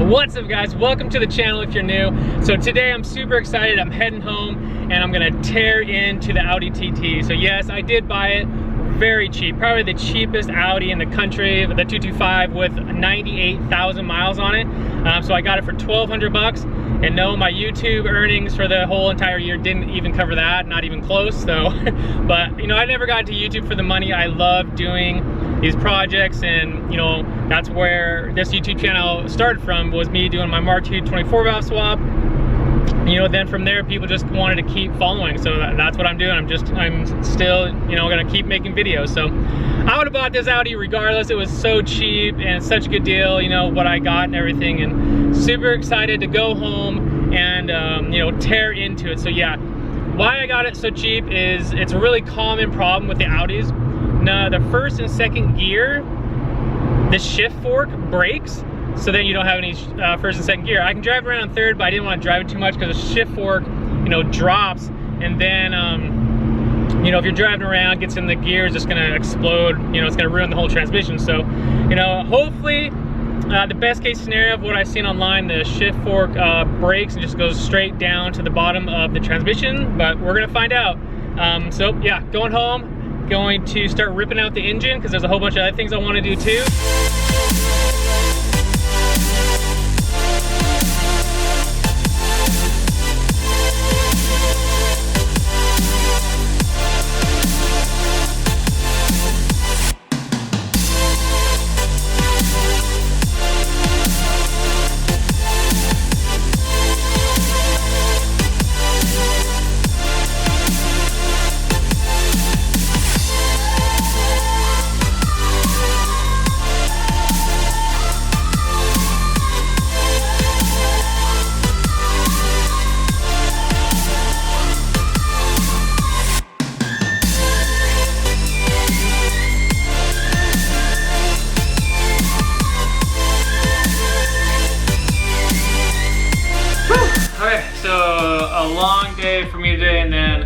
What's up guys, welcome to the channel if you're new. So today I'm super excited, I'm heading home and I'm gonna tear into the Audi TT. So yes, I did buy it very cheap, probably the cheapest Audi in the country, the 225 with 98,000 miles on it. So I got it for 1,200 bucks. And no, my YouTube earnings for the whole entire year didn't even cover that, not even close. So, but you know, I never got into YouTube for the money. I love doing these projects, and you know, that's where this YouTube channel started from, was me doing my Mark II 24 valve swap. You know, then from there people just wanted to keep following, so that's what I'm doing. I'm still, you know, gonna keep making videos. So I would have bought this Audi regardless. It was so cheap and such a good deal, you know, what I got and everything, and super excited to go home and you know, tear into it. So yeah, why I got it so cheap is it's a really common problem with the Audis. Now the first and second gear, the shift fork breaks, so then you don't have any first and second gear. I can drive around third, but I didn't want to drive it too much because the shift fork, you know, drops, and then you know, if you're driving around, gets in the gear, it's just gonna explode. You know, it's gonna ruin the whole transmission. So, you know, hopefully the best case scenario of what I've seen online, the shift fork breaks and just goes straight down to the bottom of the transmission, but we're gonna find out. So yeah, going home, going to start ripping out the engine because there's a whole bunch of other things I want to do too. A long day for me today, and then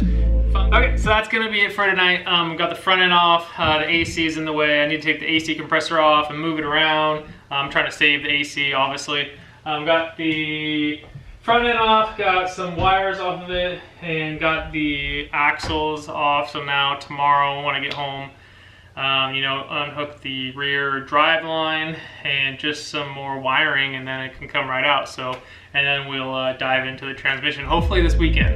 okay, so that's gonna be it for tonight. Got the front end off, the AC is in the way. I need to take the AC compressor off and move it around. I'm trying to save the AC, obviously. Got the front end off, got some wires off of it, and got the axles off. So now tomorrow when I get home, you know, unhook the rear drive line and just some more wiring, and then it can come right out. So, and then we'll dive into the transmission hopefully this weekend.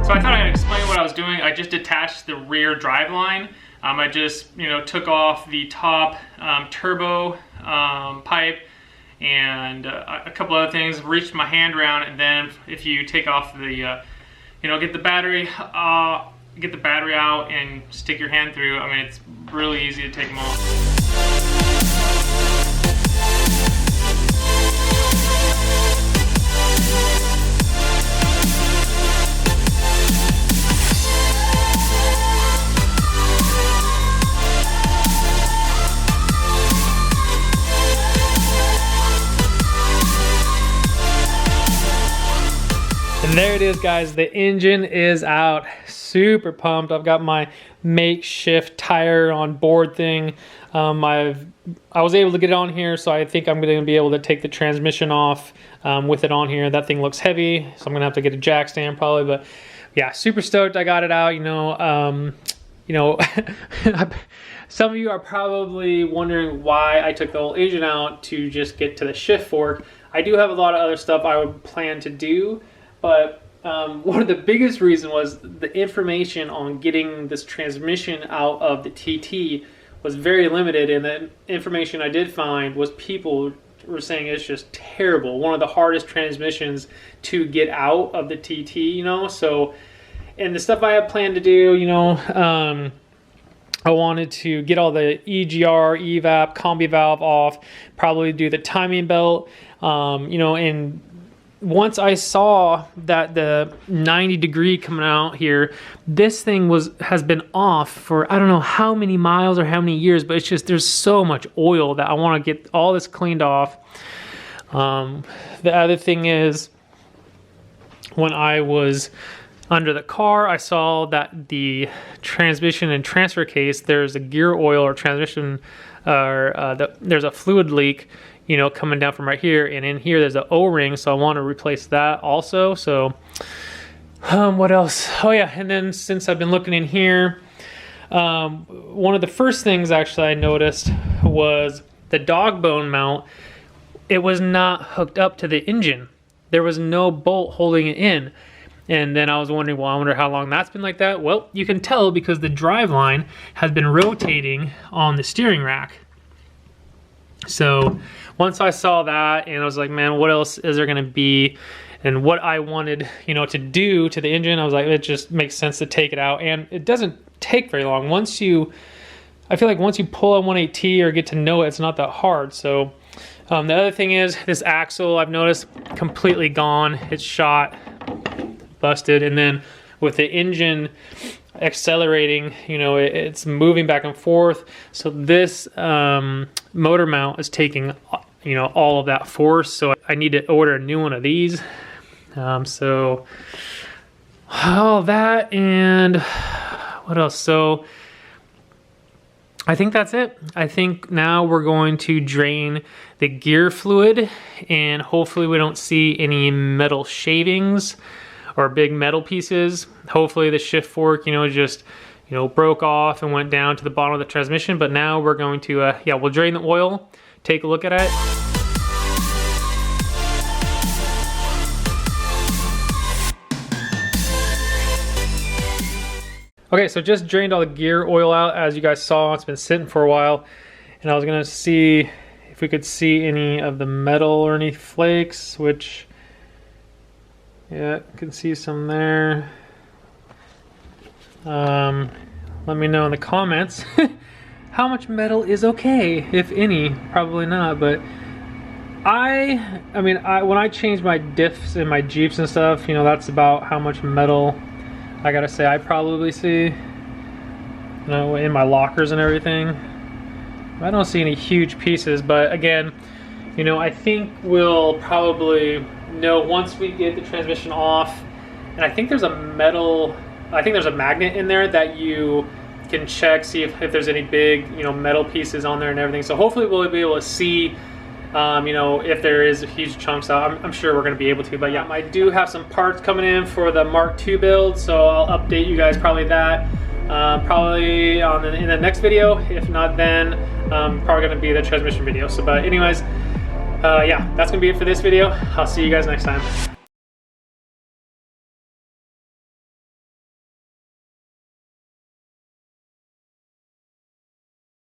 So I thought I'd explain what I was doing. I just detached the rear drive line. I just, you know, took off the top turbo pipe and a couple other things, reached my hand around, and then if you take off the, you know, get the battery out and stick your hand through, I mean, it's really easy to take them off. And there it is, guys, the engine is out. Super pumped. I've got my makeshift tire on board thing. I was able to get it on here, so I think I'm gonna be able to take the transmission off with it on here. That thing looks heavy, so I'm gonna have to get a jack stand probably, but yeah, super stoked I got it out. You know, some of you are probably wondering why I took the whole engine out to just get to the shift fork. I do have a lot of other stuff I would plan to do, but one of the biggest reasons was the information on getting this transmission out of the TT was very limited, and the information I did find was people were saying it's just terrible. One of the hardest transmissions to get out of the TT, you know. So, and the stuff I have planned to do, you know, I wanted to get all the EGR, EVAP, combi valve off, probably do the timing belt, you know, and once I saw that the 90-degree coming out here, this thing has been off for I don't know how many miles or how many years, but it's just there's so much oil that I want to get all this cleaned off. The other thing is, when I was under the car, I saw that the transmission and transfer case, there's a gear oil or transmission, there's a fluid leak, you know, coming down from right here, and in here there's an O-ring, so I want to replace that also. So what else? Oh yeah, and then since I've been looking in here, one of the first things actually I noticed was the dog bone mount. It was not hooked up to the engine. There was no bolt holding it in. And then I was wondering, well, I wonder how long that's been like that. Well, you can tell because the drive line has been rotating on the steering rack. So once I saw that, and I was like, man, what else is there gonna be? And what I wanted, you know, to do to the engine, I was like, it just makes sense to take it out. And it doesn't take very long. I feel like once you pull a 1.8T or get to know it, it's not that hard. So the other thing is this axle, I've noticed, completely gone. It's shot, busted. And then with the engine accelerating, you know, it's moving back and forth. So this motor mount is taking, you know, all of that force. So I need to order a new one of these. So all that, and what else? So I think that's it. I think now we're going to drain the gear fluid, and hopefully we don't see any metal shavings or big metal pieces. Hopefully the shift fork, you know, just, you know, broke off and went down to the bottom of the transmission. But now we're going to, yeah, we'll drain the oil, take a look at it. Okay, so just drained all the gear oil out. As you guys saw, it's been sitting for a while. And I was gonna see if we could see any of the metal or any flakes, which, yeah, I can see some there. Let me know in the comments how much metal is okay, if any. Probably not, but I mean, when I change my diffs in my Jeeps and stuff, you know, that's about how much metal I gotta say I probably see, you know, in my lockers and everything. I don't see any huge pieces, but again, you know, I think we'll probably know once we get the transmission off. And I think there's a magnet in there that you can check, see if there's any big, you know, metal pieces on there and everything. So hopefully we'll be able to see, you know, if there is huge chunks out. I'm sure we're going to be able to, but yeah, I do have some parts coming in for the Mark II build, so I'll update you guys probably that, probably in the next video. If not, then probably going to be the transmission video. So, but anyways, yeah, that's going to be it for this video. I'll see you guys next time.